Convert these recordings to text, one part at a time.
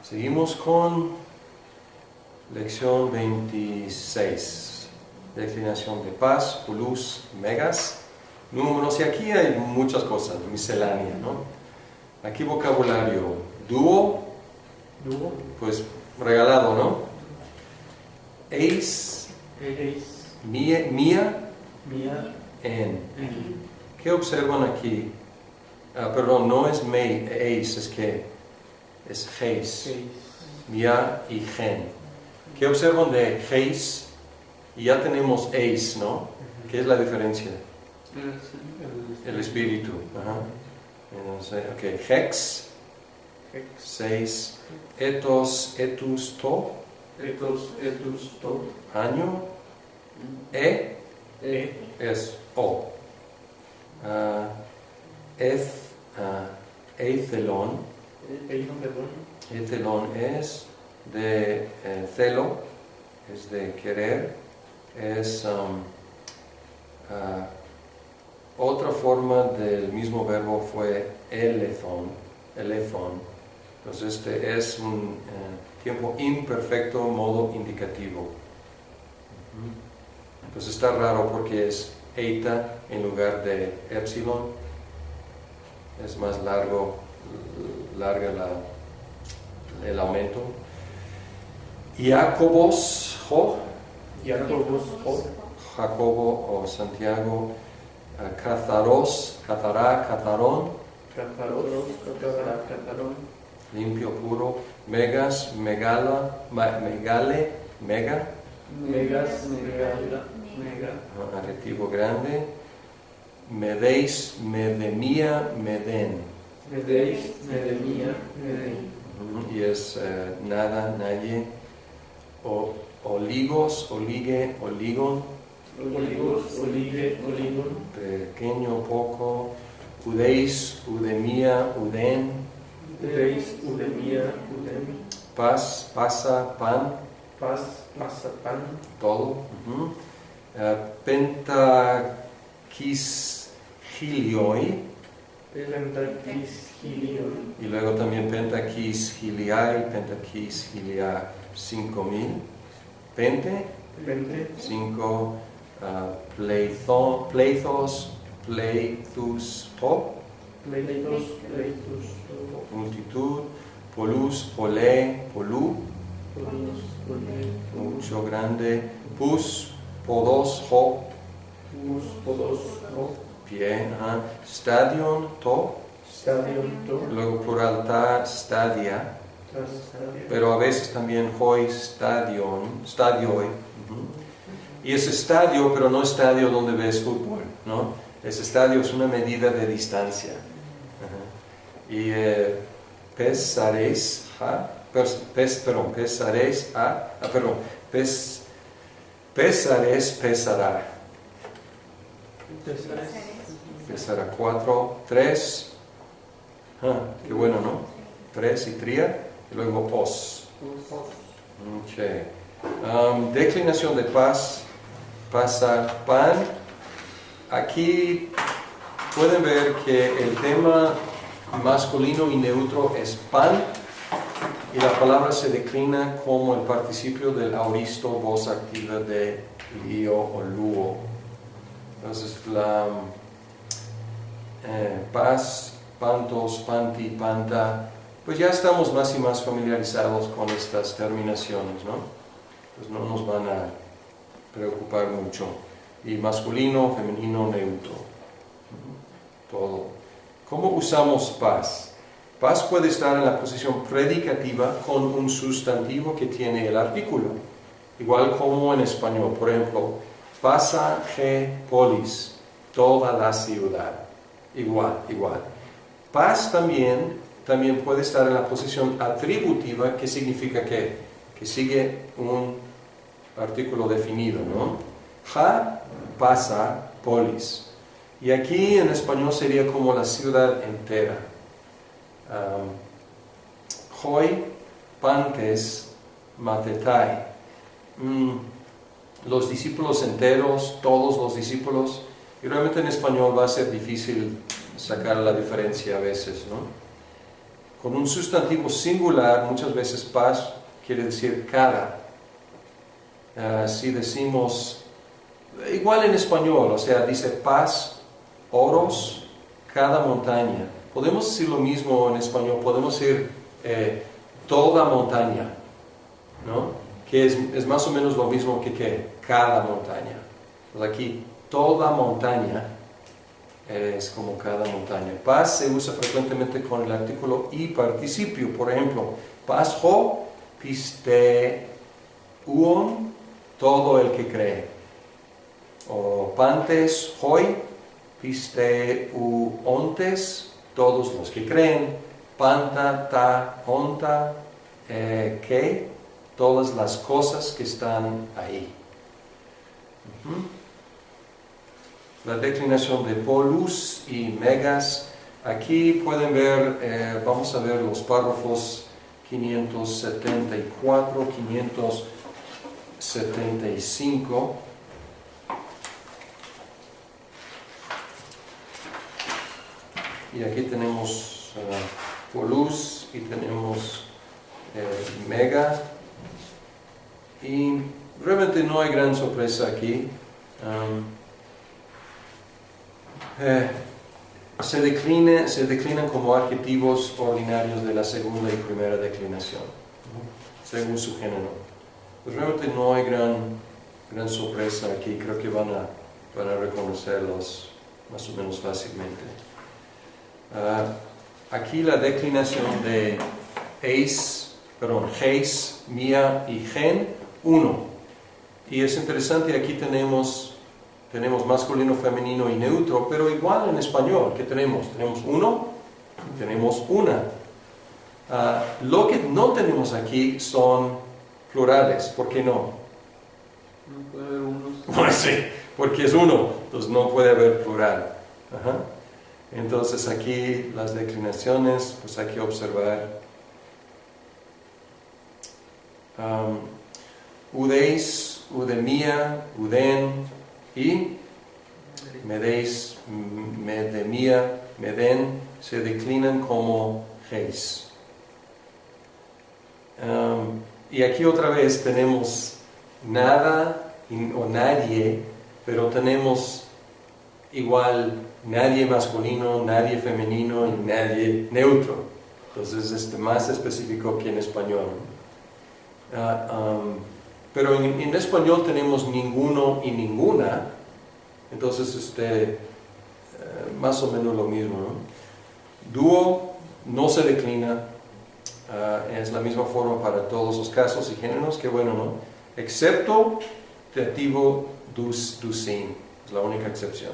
Seguimos con lección 26, declinación de paz, polus, megas, números, y aquí hay muchas cosas, miscelánea, ¿no? Aquí vocabulario, dúo, pues regalado, ¿no? Eis, mía, en. ¿Qué observan aquí? Perdón, no es mei, eis, es que es heis, mía y gen. ¿Qué observan de heis? Y ya tenemos eis, ¿no? ¿Qué es la diferencia? El espíritu. Ajá. Entonces, ok, hex, 6, etos, etus, to, año, es o. Eitelon, eitelon es de celo, es de querer, es otra forma del mismo verbo fue elethon. Entonces este es un tiempo imperfecto, modo indicativo. Entonces está raro porque es eita en lugar de epsilon. Es más larga el aumento. Jacobos, Jacobo o Santiago. Catharos, Catharón, limpio, puro. Megas, megala, megale, mega, adjetivo grande. Medeis, medemia, meden. Y es nada, nadie. Oligos, oligue, oligon. Pequeño, poco. Udeis, udemia, uden. Paz, pasa, pan. Todo. Pentakis y luego también pentakis hiliai, pentakis hilia 5000. Pente, 5. Pleithos, pleithus, to, multitud. Polus, polé, polú, mucho, grande. Pus, podos, ho, pie. Stadion, to, luego plural ta, stadia, pero a veces también hoi, stadioi. Y es estadio, pero no estadio donde ves fútbol, ¿no? Ese estadio es una medida de distancia. Y pesaréis, pesará. Pesará 4, 3. Qué bueno, ¿no? 3 y tría, y luego os. Okay. Declinación de paz. Pasa pan. Aquí pueden ver que el tema masculino y neutro es pan y la palabra se declina como el participio del auristo, voz activa de lío o luo. Entonces la paz, pantos, panti, panta, pues ya estamos más y más familiarizados con estas terminaciones, ¿no? Pues no nos van a preocupar mucho. Y masculino, femenino, neutro. Todo. ¿Cómo usamos paz? Paz puede estar en la posición predicativa con un sustantivo que tiene el artículo. Igual como en español. Por ejemplo, pasa ge polis, toda la ciudad. Igual. Paz también puede estar en la posición atributiva, que significa que sigue un artículo definido, ¿no? Ja, pasa, polis. Y aquí en español sería como la ciudad entera. Hoi, pantes, matetai. Los discípulos enteros, todos los discípulos. Y realmente en español va a ser difícil sacar la diferencia a veces, ¿no? con un sustantivo singular, muchas veces paz quiere decir cada. Si decimos, igual en español, o sea, dice paz, oros, cada montaña. Podemos decir lo mismo en español, podemos decir toda montaña, ¿no? Que es más o menos lo mismo que cada montaña. Pues aquí, toda montaña es como cada montaña. Paz se usa frecuentemente con el artículo y participio. Por ejemplo, paz ho, piste uon, todo el que cree. O pantes hoi, piste ontes, todos los que creen. Panta, ta, onta, que, todas las cosas que están ahí. La declinación de polus y megas. Aquí pueden ver, vamos a ver los párrafos 574, 575. Y aquí tenemos polus y tenemos mega. Y realmente no hay gran sorpresa aquí. Se declinan como adjetivos ordinarios de la segunda y primera declinación, según su género. Pues realmente no hay gran sorpresa aquí, creo que van a reconocerlos más o menos fácilmente. Aquí la declinación de heis, mía y gen, uno. Y es interesante, aquí tenemos masculino, femenino y neutro, pero igual en español, ¿qué tenemos? Tenemos uno, tenemos una. Lo que no tenemos aquí son plurales, ¿por qué no? No puede haber unos. Pues sí, porque es uno, entonces no puede haber plural. Ajá. Entonces aquí las declinaciones, pues hay que observar. Udeis, udemia, uden, y medeis, medemia, meden, se declinan como geis. Y aquí otra vez tenemos nada o nadie, pero tenemos igual nadie masculino, nadie femenino y nadie neutro. Entonces es más específico que en español. Pero en español tenemos ninguno y ninguna, entonces más o menos lo mismo, ¿no? Dúo no se declina, es la misma forma para todos los casos y géneros, que bueno, ¿no? Excepto dativo dusin, es la única excepción.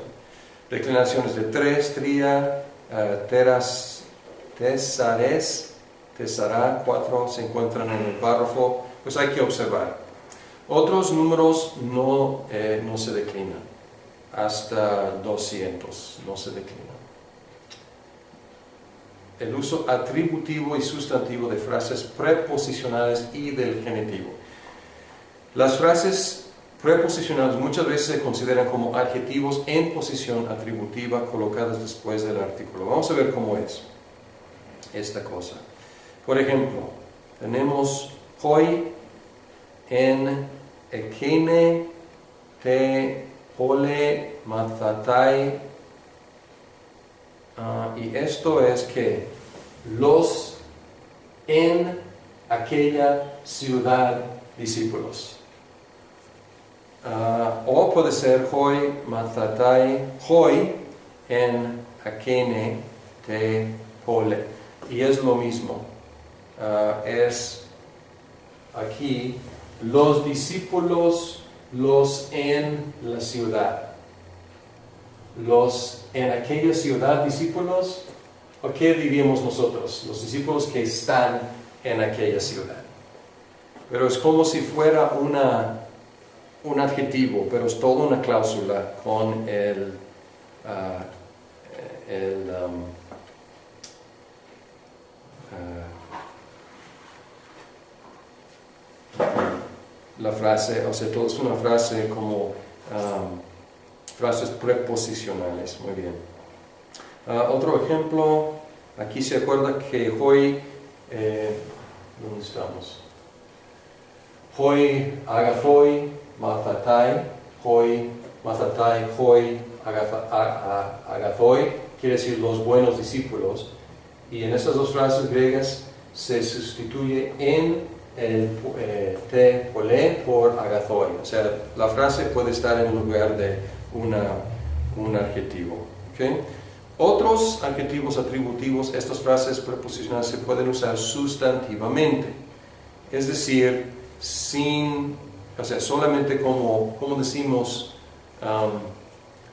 Declinaciones de tres, tría, teras, tesares, tesará, cuatro se encuentran en el párrafo, pues hay que observar. Otros números no se declinan, hasta 200 no se declinan. El uso atributivo y sustantivo de frases preposicionales y del genitivo. Las frases preposicionales muchas veces se consideran como adjetivos en posición atributiva colocadas después del artículo. Vamos a ver cómo es esta cosa. Por ejemplo, tenemos hoi en ekene te pole mathatai, y esto es que los en aquella ciudad discípulos. O puede ser hoi mathatai, hoi en akene te pole, y es lo mismo. Es aquí los discípulos, los en la ciudad. Los en aquella ciudad discípulos, ¿o qué diríamos nosotros? Los discípulos que están en aquella ciudad. Pero es como si fuera un adjetivo, pero es toda una cláusula con la frase, o sea, todo es una frase como frases preposicionales. Muy bien. Otro ejemplo, Aquí se acuerda que hoy, ¿dónde estamos? Hoy, agathoi, mathatai, hoy, mathatai, hoy, agathoi, quiere decir los buenos discípulos. Y en estas dos frases griegas se sustituye en el te pole por agathoi. O sea, la frase puede estar en lugar de un adjetivo. ¿Okay? Otros adjetivos atributivos, estas frases preposicionales se pueden usar sustantivamente. Es decir, solamente como decimos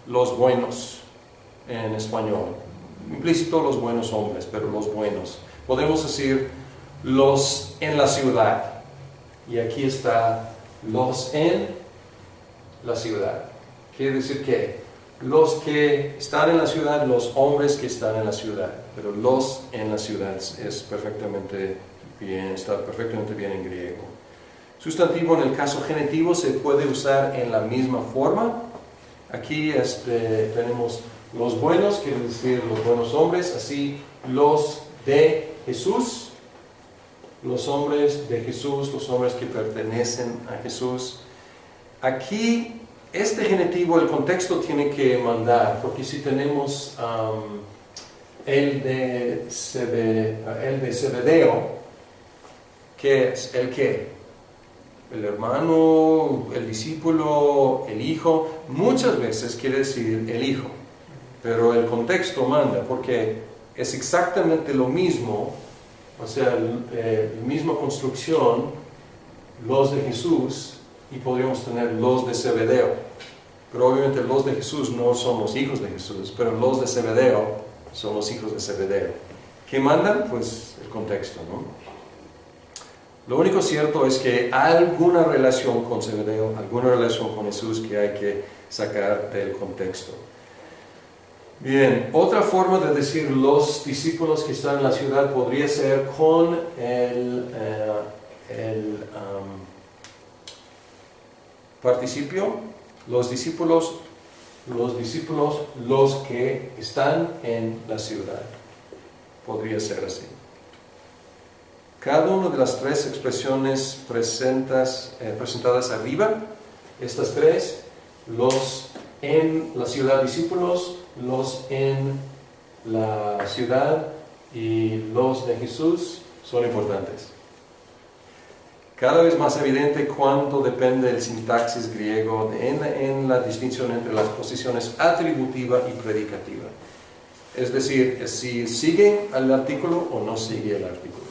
los buenos en español. Implícito los buenos hombres, pero los buenos. Podemos decir los en la ciudad. Y aquí está los en la ciudad. Quiere decir que los que están en la ciudad, los hombres que están en la ciudad. Pero los en la ciudad es perfectamente bien, está perfectamente bien en griego. Sustantivo en el caso genitivo se puede usar en la misma forma. Aquí tenemos los buenos, quiere decir los buenos hombres, así los de Jesús, los hombres de Jesús, los hombres que pertenecen a Jesús. Aquí este genitivo, el contexto tiene que mandar, porque si tenemos el de Zebedeo, ¿qué es? ¿El qué? El hermano, el discípulo, el hijo, muchas veces quiere decir el hijo, pero el contexto manda, porque es exactamente lo mismo, o sea, la misma construcción, los de Jesús, y podríamos tener los de Zebedeo, pero obviamente los de Jesús no son los hijos de Jesús, pero los de Zebedeo son los hijos de Zebedeo. ¿Qué mandan? Pues el contexto, ¿no? Lo único cierto es que hay alguna relación con Zebedeo, alguna relación con Jesús que hay que sacar del contexto. Bien, otra forma de decir los discípulos que están en la ciudad podría ser con el participio, los discípulos, los que están en la ciudad. Podría ser así. Cada una de las tres expresiones presentadas arriba, estas tres, los en la ciudad discípulos, los en la ciudad y los de Jesús, son importantes. Cada vez más evidente cuánto depende el sintaxis griego en la distinción entre las posiciones atributiva y predicativa. Es decir, si sigue al artículo o no sigue el artículo.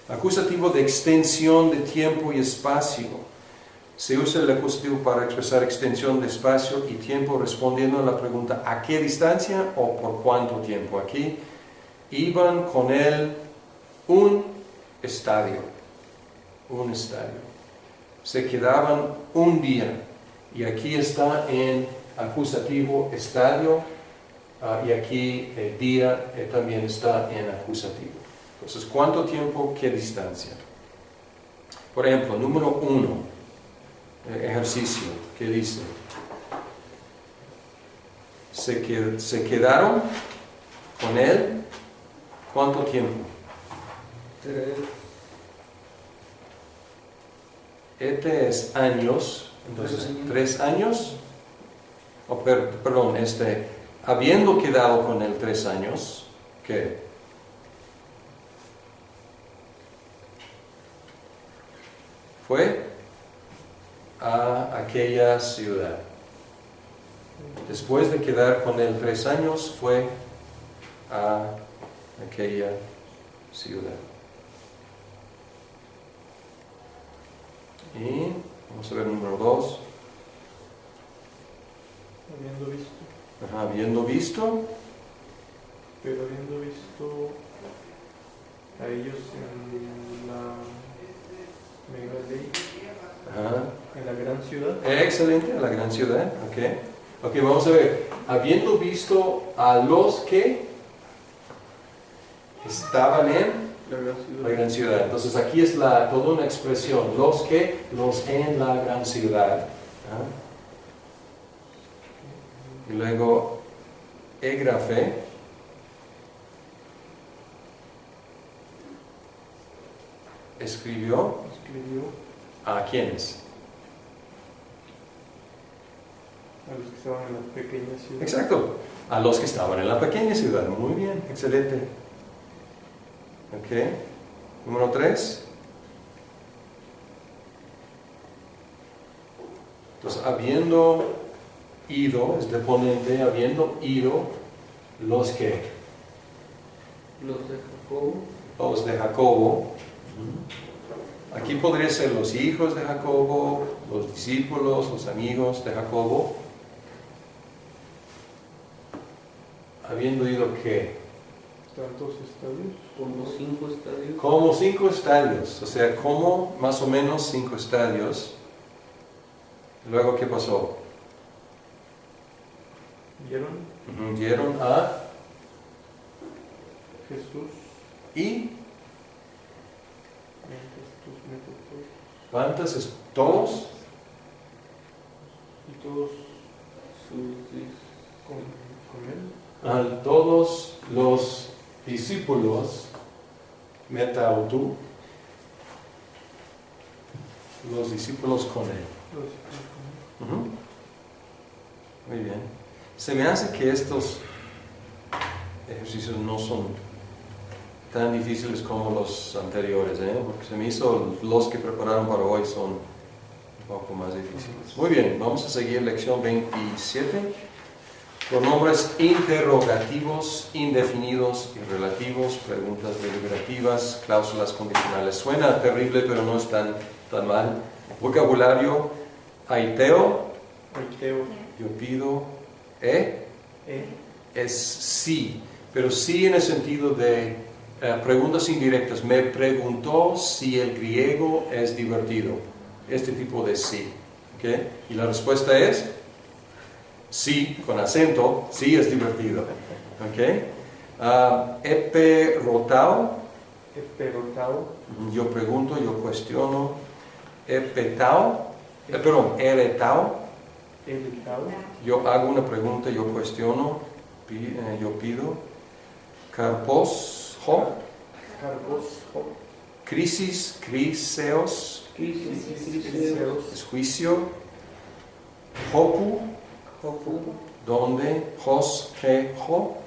Acusativo de extensión de tiempo y espacio. Se usa el acusativo para expresar extensión de espacio y tiempo respondiendo a la pregunta ¿a qué distancia o por cuánto tiempo? Aquí iban con él un estadio. Se quedaban un día. Y aquí está en acusativo estadio y aquí el día también está en acusativo. Entonces, ¿cuánto tiempo? ¿Qué distancia? Por ejemplo, número 1, ejercicio, ¿qué dice? Se quedaron con él, ¿cuánto tiempo? 3. Este es años, entonces 3 años, habiendo quedado con él 3 años, ¿qué? Fue a aquella ciudad. Después de quedar con él 3 años, fue a aquella ciudad. Y vamos a ver número 2. Habiendo visto. Pero habiendo visto a ellos en la mega ley, en la gran ciudad. Excelente, en la gran ciudad. Ok, vamos a ver. Habiendo visto a los que estaban en la gran ciudad. Entonces aquí es toda una expresión. Los en la gran ciudad. Y luego, égrafe. escribió a quiénes. A los que estaban en la pequeña ciudad. Exacto, a los que estaban en la pequeña ciudad. Muy bien, excelente. Ok, número 3. Entonces, habiendo ido, es deponente, habiendo ido, los que. Los de Jacobo. Los de Jacobo. Aquí podría ser los hijos de Jacobo, los discípulos, los amigos de Jacobo. Habiendo ido, ¿qué? ¿Tantos estadios? Como 5 estadios. Como 5 estadios, o sea, como más o menos 5 estadios. Luego, ¿qué pasó? Vieron a Jesús. ¿Y? ¿Cuántos? ¿Todos? Y todos con él. A todos los discípulos, metautu, los discípulos con él. Muy bien. Se me hace que estos ejercicios no son tan difíciles como los anteriores, porque se me hizo los que prepararon para hoy son un poco más difíciles. Muy bien, vamos a seguir lección 27. Pronombres interrogativos, indefinidos y relativos, preguntas deliberativas, cláusulas condicionales. Suena terrible, pero no es tan mal. Vocabulario: aiteo, yo pido, es sí, pero sí en el sentido de preguntas indirectas. Me preguntó si el griego es divertido. Este tipo de sí. ¿Okay? Y la respuesta es sí, con acento, sí es divertido. ¿Okay? Eperotao. Yo pregunto, yo cuestiono. Eretao. Yo hago una pregunta, yo cuestiono, yo pido. Karposho. Criseos. Es juicio. Hopu. ¿Dónde? Hoskejo.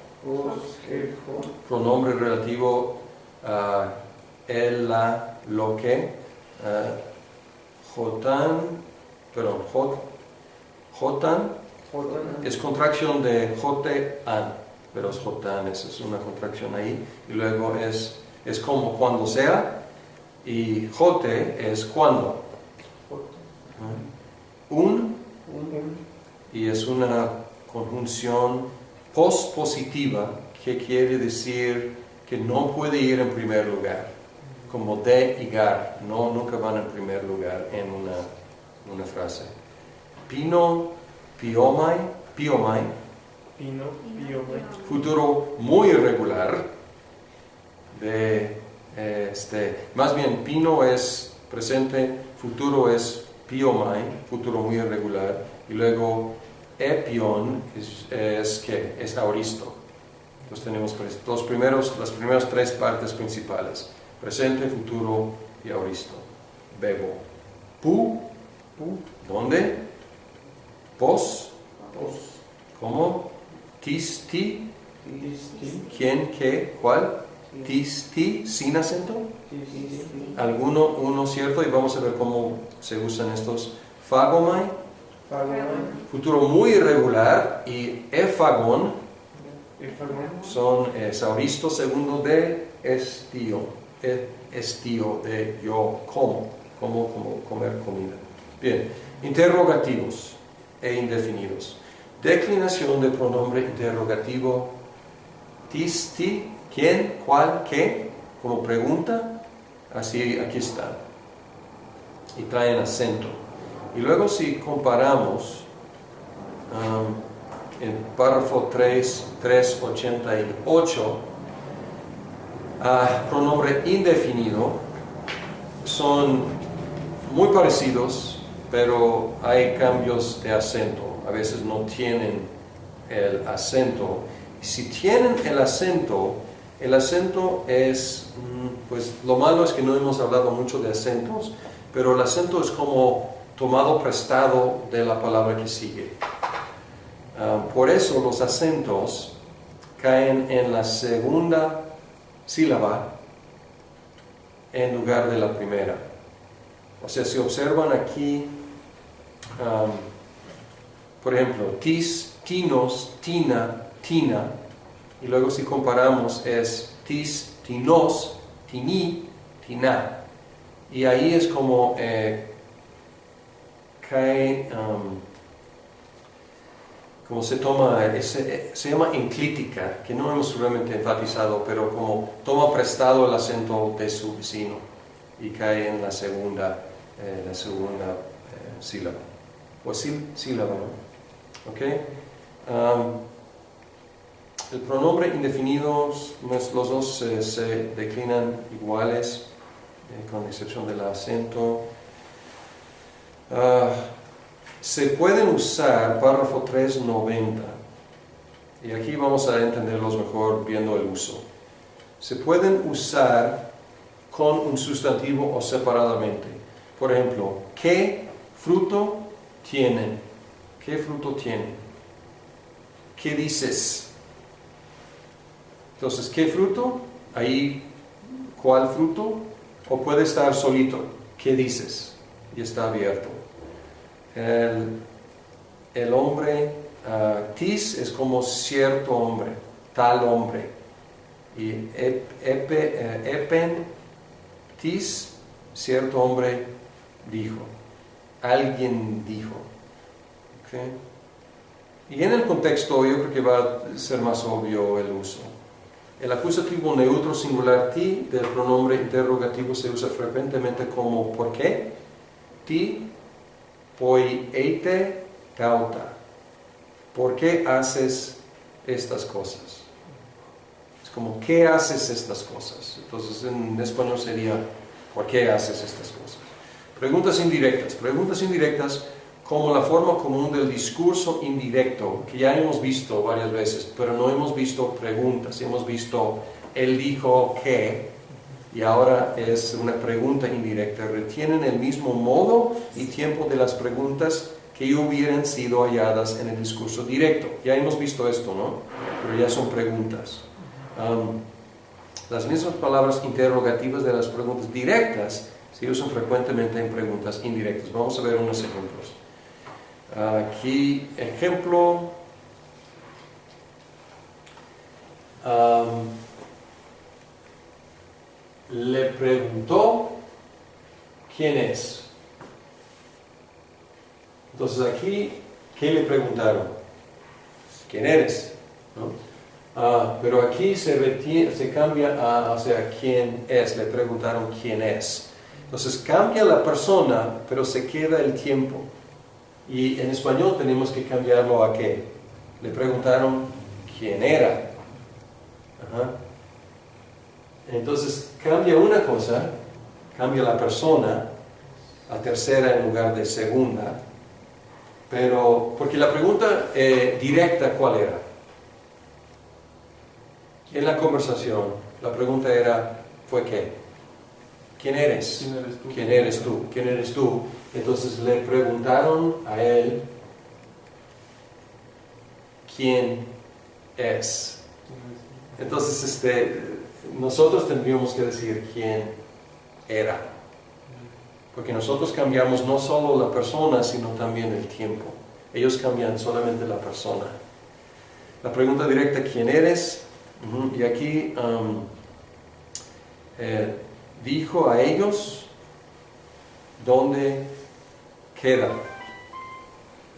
Pronombre relativo a el, la, lo que. Jotan. Es contracción de jote-an, pero es jotan, esa es una contracción ahí. Y luego es como cuando sea, y jote es cuando. Y es una conjunción pospositiva que quiere decir que no puede ir en primer lugar, como de y gar, no, nunca van en primer lugar en una frase. Pino, piomai, futuro muy irregular, más bien pino es presente, futuro es piomai, futuro muy irregular, y luego epion es aoristo. Entonces tenemos las primeras 3 partes principales: presente, futuro y aoristo. Bebo. Pu, ¿dónde? Pos, ¿cómo? Tisti, ¿quién, qué, cuál? Tisti, sin acento. Uno cierto, y vamos a ver cómo se usan estos. Fagomai, futuro muy irregular, y efagon son aoristo segundo de estío, de yo como comer comida. Bien, interrogativos e indefinidos. Declinación de pronombre interrogativo: tisti, quién, cuál, qué, como pregunta, así aquí está, y traen acento. Y luego si comparamos en párrafo 388, pronombre indefinido, son muy parecidos, pero hay cambios de acento. A veces no tienen el acento. Si tienen el acento, El acento es, pues lo malo es que no hemos hablado mucho de acentos, pero el acento es como tomado prestado de la palabra que sigue. Por eso los acentos caen en la segunda sílaba en lugar de la primera. O sea, si observan aquí, por ejemplo, tis, tinos, tina, tina, y luego si comparamos es tis, tinos, tini, tina. Y ahí es como cae, como se toma, se llama enclítica, que no hemos realmente enfatizado, pero como toma prestado el acento de su vecino y cae en la segunda sílaba, o sílaba, ¿no? ¿Okay? El pronombre indefinido, los dos se declinan iguales, con excepción del acento. Se pueden usar, párrafo 390, y aquí vamos a entenderlos mejor viendo el uso. Se pueden usar con un sustantivo o separadamente. Por ejemplo, ¿qué fruto tienen? ¿Qué fruto tiene? ¿Qué dices? Entonces, ¿qué fruto? Ahí, ¿cuál fruto? O puede estar solito. ¿Qué dices? Y está abierto. El hombre, tis es como cierto hombre, tal hombre. Y epen, tis, cierto hombre dijo. Alguien dijo. ¿Okay? Y en el contexto yo creo que va a ser más obvio el uso. El acusativo neutro singular ti del pronombre interrogativo se usa frecuentemente como ¿por qué? Ti, poi eite, cauta. ¿Por qué haces estas cosas? Es como ¿qué haces estas cosas? Entonces en español sería ¿por qué haces estas cosas? Preguntas indirectas. Preguntas indirectas como la forma común del discurso indirecto, que ya hemos visto varias veces, pero no hemos visto preguntas. Hemos visto, él dijo que, y ahora es una pregunta indirecta. Retienen el mismo modo y tiempo de las preguntas que hubieran sido halladas en el discurso directo. Ya hemos visto esto, ¿no? Pero ya son preguntas. Las mismas palabras interrogativas de las preguntas directas se usan frecuentemente en preguntas indirectas. Vamos a ver unos ejemplos. Aquí, ejemplo, le preguntó quién es. Entonces aquí, ¿qué le preguntaron? ¿Quién eres? ¿No? Pero aquí se cambia a, o sea, ¿quién es? Le preguntaron quién es. Entonces cambia la persona, pero se queda el tiempo. Y en español tenemos que cambiarlo a ¿qué? Le preguntaron quién era. Ajá. Entonces cambia una cosa, cambia la persona a tercera en lugar de segunda, pero porque la pregunta directa, ¿cuál era? En la conversación, la pregunta fue ¿qué? ¿Quién eres? ¿Quién eres tú? ¿Quién eres tú? ¿Quién eres tú? Entonces le preguntaron a él quién es. Entonces nosotros tendríamos que decir quién era. Porque nosotros cambiamos no solo la persona, sino también el tiempo. Ellos cambian solamente la persona. La pregunta directa, ¿quién eres? Y aquí dijo a ellos dónde queda.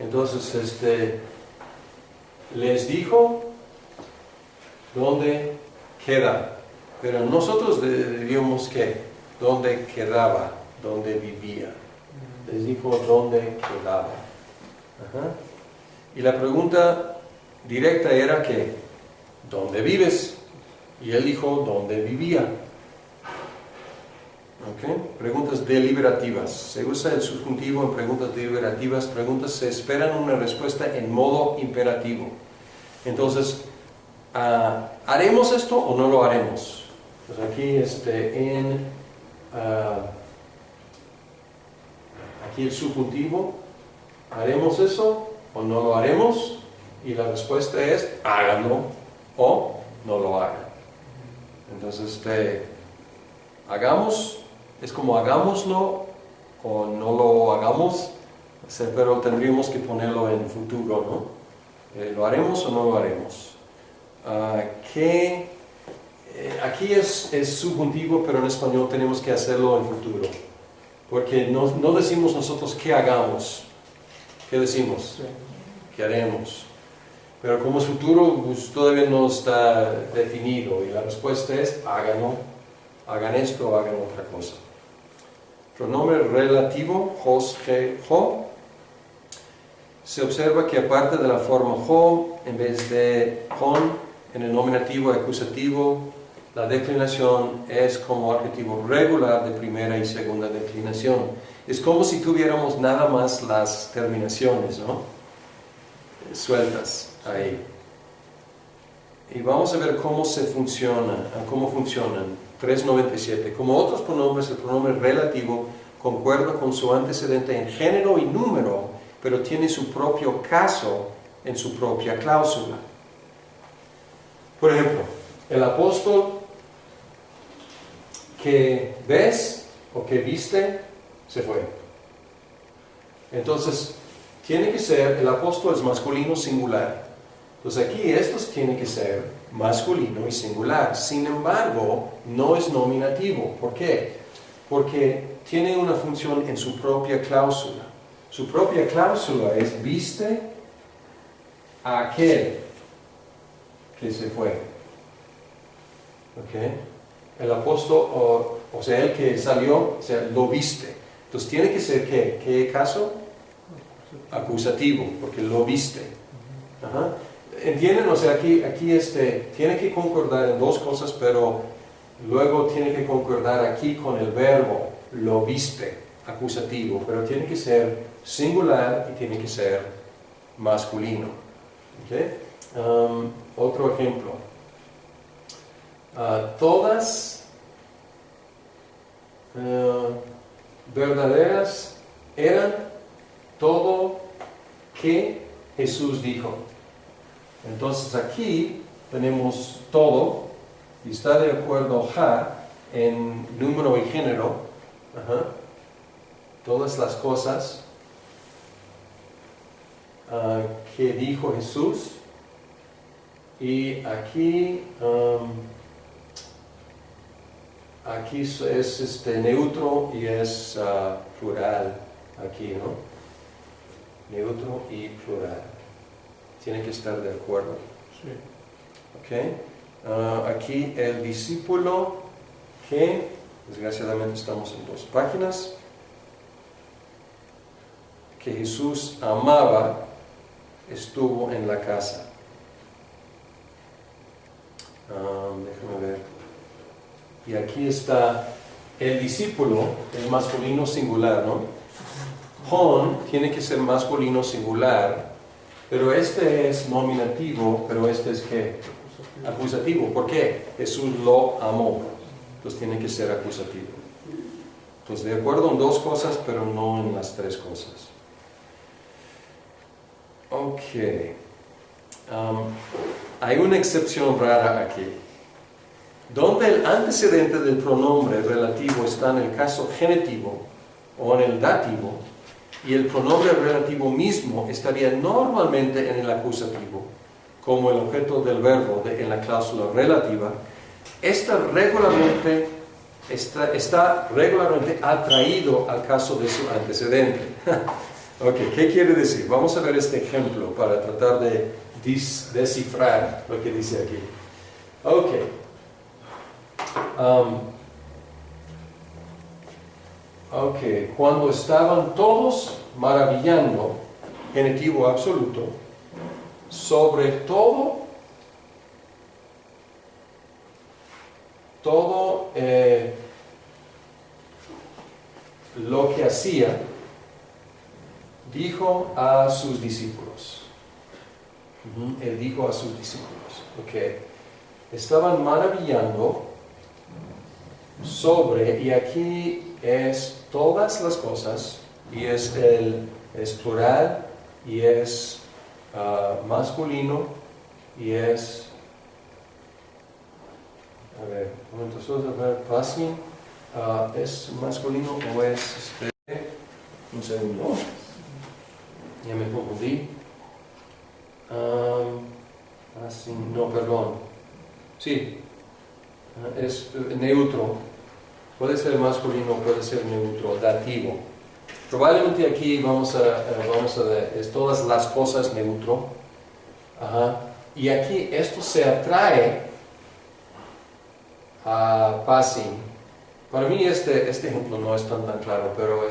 Entonces les dijo dónde queda. Pero nosotros diríamos que dónde quedaba, dónde vivía. Les dijo dónde quedaba. Ajá. Y la pregunta directa era que ¿dónde vives? Y él dijo ¿dónde vivía? ¿Okay? Preguntas deliberativas. Se usa el subjuntivo en preguntas deliberativas. Preguntas se esperan una respuesta en modo imperativo. Entonces, ¿haremos esto o no lo haremos? Pues aquí aquí el subjuntivo, ¿haremos eso o no lo haremos? Y la respuesta es, háganlo o no lo hagan. Entonces, hagamos, es como hagámoslo o no lo hagamos, pero tendríamos que ponerlo en futuro, ¿no? ¿Lo haremos o no lo haremos? Aquí es subjuntivo, pero en español tenemos que hacerlo en futuro. Porque no decimos nosotros qué hagamos. ¿Qué decimos? Sí. ¿Qué haremos? Pero como es futuro, pues todavía no está definido. Y la respuesta es, háganlo. Hagan esto o hagan otra cosa. Pronombre relativo, jos, je, jo. Se observa que aparte de la forma jo, en vez de jon, en el nominativo acusativo, la declinación es como adjetivo regular de primera y segunda declinación. Es como si tuviéramos nada más las terminaciones, ¿no? Sueltas ahí. Y vamos a ver cómo funcionan. 397. Como otros pronombres, el pronombre relativo concuerda con su antecedente en género y número, pero tiene su propio caso en su propia cláusula. Por ejemplo, el apóstol que ves o que viste se fue. Entonces, tiene que ser, el apóstol es masculino singular. Entonces aquí estos tienen que ser masculino y singular. Sin embargo, no es nominativo. ¿Por qué? Porque tiene una función en su propia cláusula. Su propia cláusula es viste a aquel que se fue. ¿Ok? El apóstol, o sea, el que salió, o sea, lo viste. Entonces tiene que ser ¿qué? ¿Qué caso? Acusativo, porque lo viste. Ajá. ¿Entienden? O sea, aquí tiene que concordar en dos cosas, pero luego tiene que concordar aquí con el verbo, lo viste, acusativo, pero tiene que ser singular y tiene que ser masculino. ¿Okay? Otro ejemplo. Todas verdaderas eran todo que Jesús dijo. Entonces aquí tenemos todo y está de acuerdo ja en número y género. Ajá. Todas las cosas que dijo Jesús. Y aquí aquí es neutro y es plural aquí, ¿no? Neutro y plural. Tiene que estar de acuerdo. Sí. ¿Ok? Aquí el discípulo que, desgraciadamente estamos en 2 páginas, que Jesús amaba, estuvo en la casa. Déjame ver. Y aquí está el discípulo, el masculino singular, ¿no? Jon tiene que ser masculino singular, pero este es nominativo, pero este es ¿qué? Acusativo. ¿Por qué? Jesús lo amó. Entonces tiene que ser acusativo. Entonces de acuerdo en 2 cosas, pero no en las 3 cosas. Ok. Hay una excepción rara aquí. Donde el antecedente del pronombre relativo está en el caso genitivo o en el dativo, y el pronombre relativo mismo estaría normalmente en el acusativo, como el objeto del verbo en la cláusula relativa, está regularmente atraído al caso de su antecedente. Ok, ¿qué quiere decir? Vamos a ver este ejemplo para tratar de descifrar lo que dice aquí. Ok. Cuando estaban todos maravillando, genitivo absoluto, sobre todo lo que hacía, dijo a sus discípulos. Él dijo a sus discípulos, estaban maravillando sobre, y aquí es todas las cosas, y es plural, y es masculino, y es, a ver, passing, ¿es masculino o es un segundo? Ya me confundí. Passing, no, perdón. Sí, es neutro. Puede ser masculino, puede ser neutro, dativo. Probablemente aquí vamos a ver, es todas las cosas neutro. Y aquí esto se atrae a passing. Para mí este ejemplo no es tan claro, pero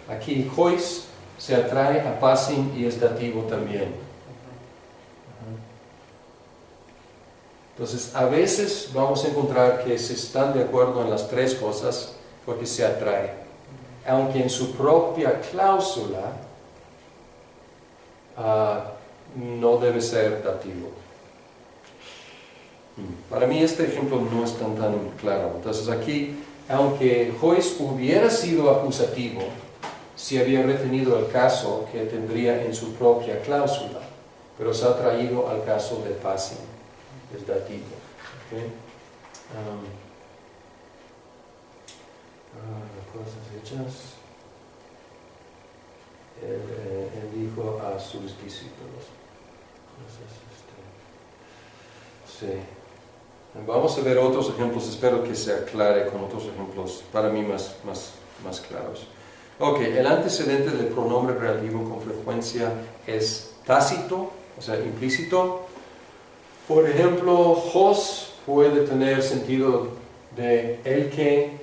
aquí hois se atrae a passing y es dativo también. Entonces, a veces vamos a encontrar que se están de acuerdo en las tres cosas porque se atrae, aunque en su propia cláusula no debe ser dativo. Para mí este ejemplo no es tan claro. Entonces aquí, aunque hois hubiera sido acusativo, si había retenido el caso que tendría en su propia cláusula, pero se ha traído al caso de passing, es dativo. Cosas hechas. Él dijo a sus discípulos. Sí. Vamos a ver otros ejemplos, espero que se aclare con otros ejemplos, para mí más claros. El antecedente del pronombre relativo con frecuencia es tácito, o sea, implícito. Por ejemplo, hos puede tener sentido de el que,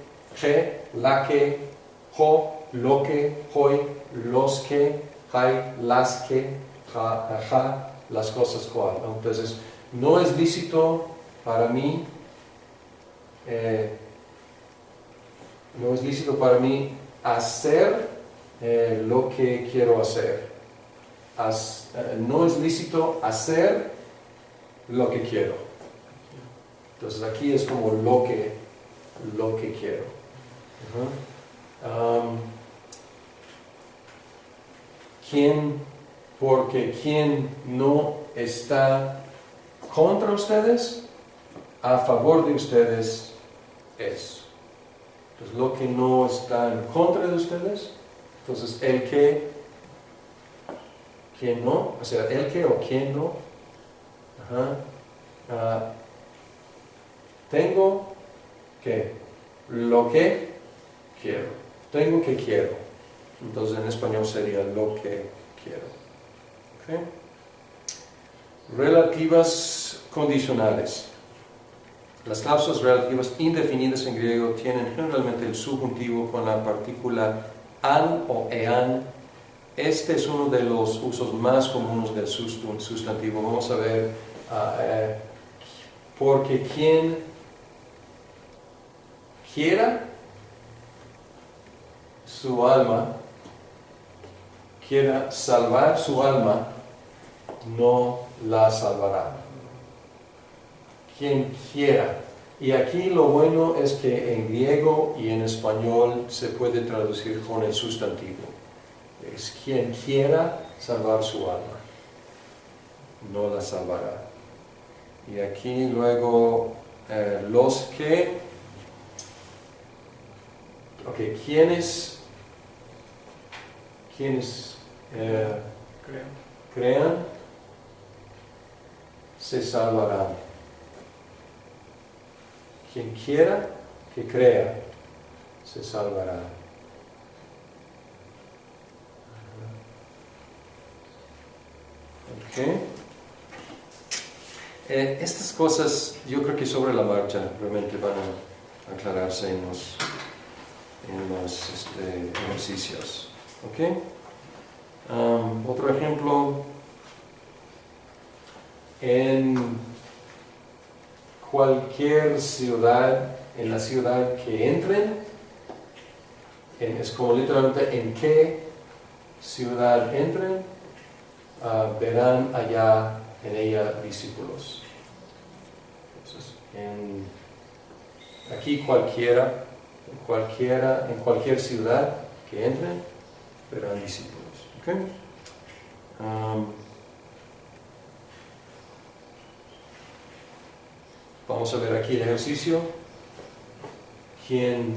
la que, jo, lo que, hoi, los que, hai, las que, ja, las cosas cual. Entonces, no es lícito para mí, hacer lo que quiero hacer. No es lícito hacer lo que quiero. Entonces aquí es como lo que quiero. Porque quien no está contra ustedes, a favor de ustedes es. Entonces lo que no está en contra de ustedes, entonces el que, quien no, o sea, el que o quien no, tengo que, lo que quiero, tengo que quiero, entonces en español sería lo que quiero. Relativas condicionales. Las cláusulas relativas indefinidas en griego tienen generalmente el subjuntivo con la partícula an o ean. Este es uno de los usos más comunes del sustantivo. Vamos a ver, porque quien quiera su alma, quiera salvar su alma, no la salvará. Quien quiera. Y aquí lo bueno es que en griego y en español se puede traducir con el sustantivo. Es quien quiera salvar su alma, no la salvará. Y aquí luego los que, quienes crean, se salvarán. Quien quiera que crea, se salvará. Estas cosas yo creo que sobre la marcha realmente van a aclararse en los ejercicios. Otro ejemplo, en cualquier ciudad, en la ciudad que entren, es como literalmente en qué ciudad entren, verán allá en ella discípulos. Entonces, aquí en cualquier ciudad que entren, verán discípulos. ¿Okay? Vamos a ver aquí el ejercicio. Quien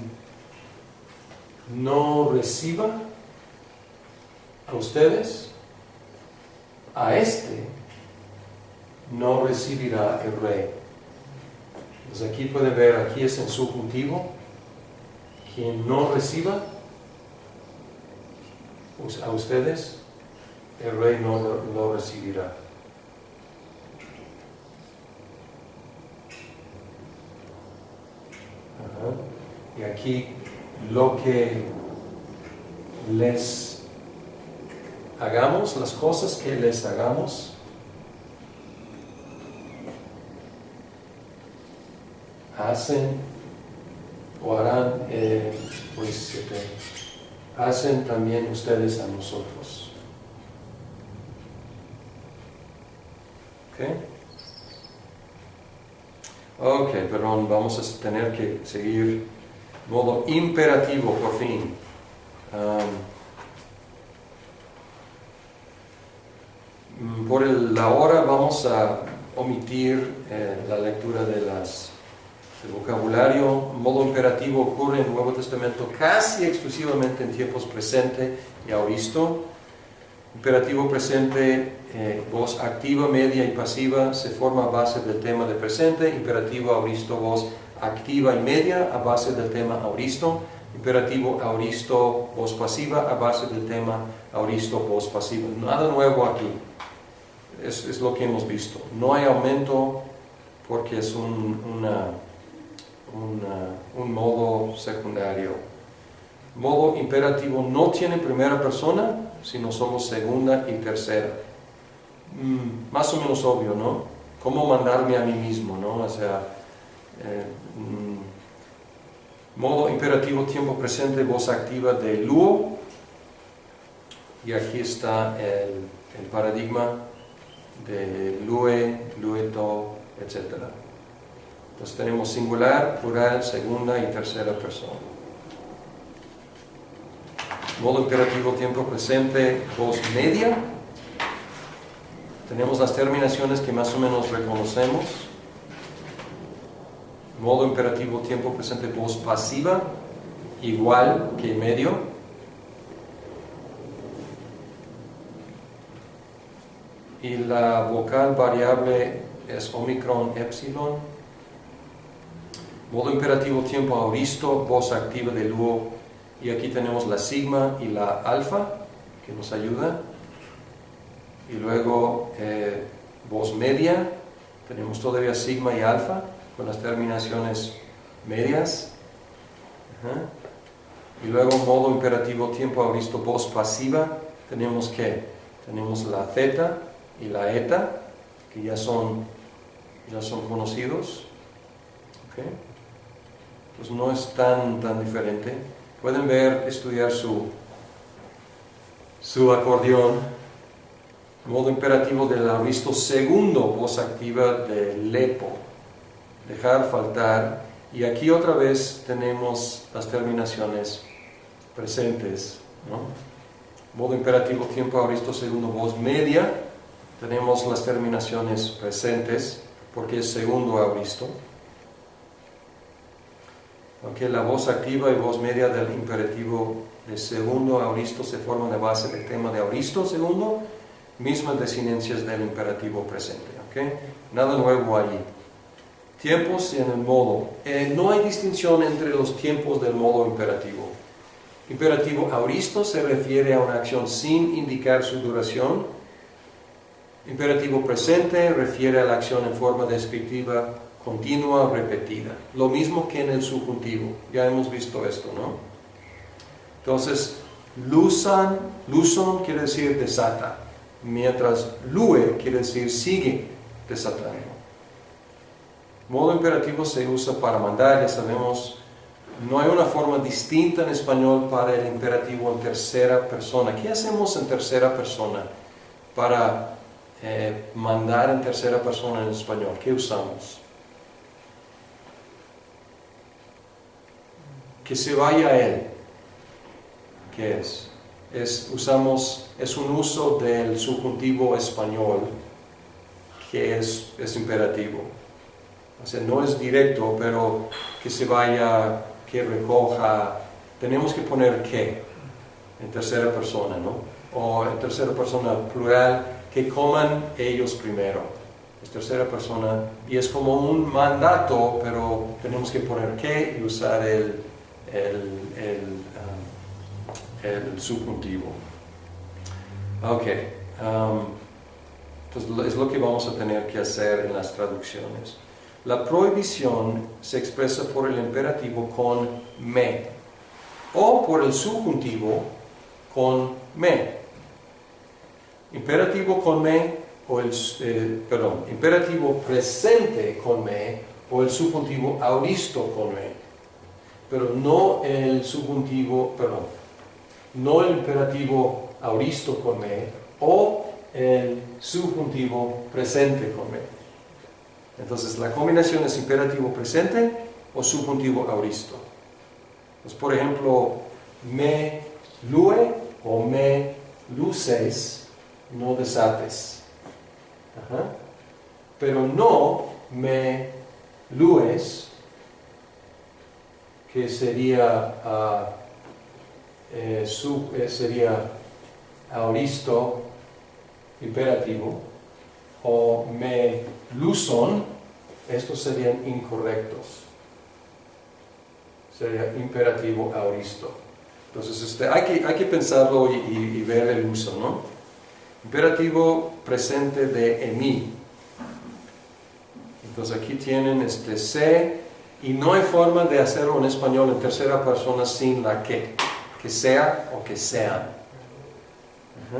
no reciba a ustedes, a este no recibirá el rey. Entonces aquí pueden ver, aquí es en subjuntivo. Quien no reciba a ustedes, el rey no lo recibirá. Y aquí lo que les hagamos, las cosas que les hagamos, hacen o harán, hacen también ustedes a nosotros. Ok, perdón, vamos a tener que seguir modo imperativo por fin. Por la hora vamos a omitir la lectura del vocabulario. Modo imperativo ocurre en el Nuevo Testamento casi exclusivamente en tiempos presente y aoristo. Imperativo presente, voz activa, media y pasiva, se forma a base del tema de presente. Imperativo aoristo, voz activa y media a base del tema aoristo. Imperativo aoristo, voz pasiva a base del tema aoristo, voz pasiva. Nada nuevo aquí. Es lo que hemos visto. No hay aumento porque es un modo secundario. Modo imperativo no tiene primera persona, sino solo segunda y tercera. Más o menos obvio, ¿no? ¿Cómo mandarme a mí mismo, no? O sea, modo imperativo, tiempo presente, voz activa de luo. Y aquí está el paradigma de lue, lueto, etc. Entonces tenemos singular, plural, segunda y tercera persona. Modo imperativo, tiempo presente, voz media. Tenemos las terminaciones que más o menos reconocemos. Modo imperativo, tiempo presente, voz pasiva, igual que medio. Y la vocal variable es omicron, epsilon. Modo imperativo, tiempo aoristo, voz activa de luo. Y aquí tenemos la sigma y la alfa, que nos ayuda. Y luego voz media, tenemos todavía sigma y alfa, con las terminaciones medias. Y luego modo imperativo, tiempo aoristo, voz pasiva, tenemos ¿qué? Tenemos la zeta y la eta, que ya son conocidos. Pues no es tan diferente. Pueden ver, estudiar su acordeón. Modo imperativo del aoristo segundo, voz activa de lepo. Dejar, faltar. Y aquí otra vez tenemos las terminaciones presentes, ¿no? Modo imperativo, tiempo aoristo segundo, voz media. Tenemos las terminaciones presentes, porque es segundo aoristo. Aunque la voz activa y voz media del imperativo de segundo aoristo se forman a base del tema de aoristo segundo, mismas desinencias del imperativo presente. Nada nuevo allí. Tiempos en el modo. No hay distinción entre los tiempos del modo imperativo. Imperativo aoristo se refiere a una acción sin indicar su duración. Imperativo presente refiere a la acción en forma descriptiva continua, repetida. Lo mismo que en el subjuntivo. Ya hemos visto esto, ¿no? Entonces, luson quiere decir desata, mientras lue quiere decir sigue desatando. Modo imperativo se usa para mandar, ya sabemos. No hay una forma distinta en español para el imperativo en tercera persona. ¿Qué hacemos en tercera persona para mandar en tercera persona en español, ¿qué usamos? Que se vaya él. ¿Qué es? Es un uso del subjuntivo español que es imperativo. O sea, no es directo, pero que se vaya, que recoja. Tenemos que poner que en tercera persona, ¿no? O en tercera persona plural, que coman ellos primero. Es tercera persona y es como un mandato, pero tenemos que poner que y usar el subjuntivo. Ok. Entonces es lo que vamos a tener que hacer en las traducciones. La prohibición se expresa por el imperativo con me o por el subjuntivo con me. Imperativo con me o imperativo presente con me o el subjuntivo auristo con me. Pero no el subjuntivo, no el imperativo auristo con me o el subjuntivo presente con me. Entonces la combinación es imperativo presente o subjuntivo auristo. Pues, por ejemplo, me lue o me luces, no desates. Ajá. Pero no me lues, que sería sería auristo imperativo, o me luson, estos serían incorrectos. Sería imperativo auristo. Entonces hay que pensarlo y ver el uso, ¿no? Imperativo presente de emi. Entonces aquí tienen se, y no hay forma de hacerlo en español en tercera persona sin la que sea o que sean. Ajá.